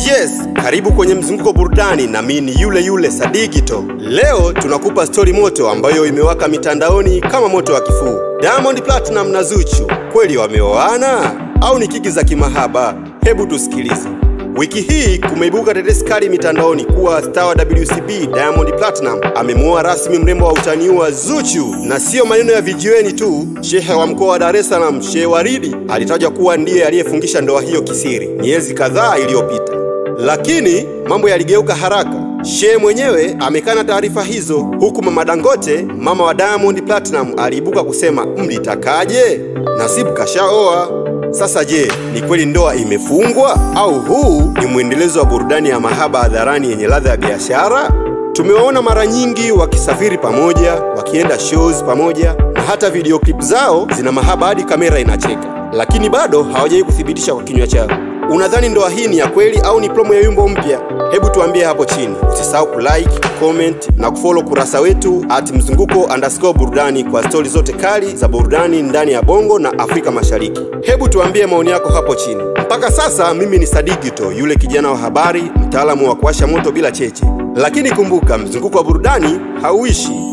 Yes, karibu kwenye mzunguko burudani na mimi ni yule Sadigito. Leo tunakupa story moto ambayo imewaka mitandaoni kama moto wa kifuu. Diamond Platinum na Zuchu, kweli wameoana au ni kiki za kimahaba? Hebu tusikilize. Wiki hii kumeibuka tetesi kali mitandaoni kuwa star wa WCB Diamond Platinum amemuoa rasmi mrembo wa utaniua Zuchu, na sio maneno ya vijiweni tu. Shehe wa mkoa wa Dar es Salaam, Sheikh Waridi, alitajwa kuwa ndiye aliyefungisha ndoa hiyo kisiri miezi kadhaa iliyopita. Lakini mambo yaligeuka haraka. Sheikh mwenyewe amekana taarifa hizo, huku Mama Dangote, mama wa Diamond Platinum, aliibuka kusema mlitakaje? Nasibu kashaoa. Sasa je, ni kweli ndoa imefungwa au huu ni mwendelezo wa burudani ya mahaba hadharani yenye ladha ya biashara? Tumewaona mara nyingi wakisafiri pamoja, wakienda shows pamoja, na hata video clip zao zina mahaba hadi kamera inacheka, lakini bado hawajai kuthibitisha kwa kinywa chao. Unadhani ndoa hii ni ya kweli au ni promo ya wimbo mpya? Hebu tuambie hapo chini. Usisahau kulike, comment na kufollow kurasa wetu @mzunguko_burudani kwa stori zote kali za burudani ndani ya Bongo na Afrika Mashariki. Hebu tuambie maoni yako hapo chini. Mpaka sasa mimi ni Sadigito, yule kijana wa habari, mtaalamu wa kuwasha moto bila cheche. Lakini kumbuka, mzunguko wa burudani hauishi.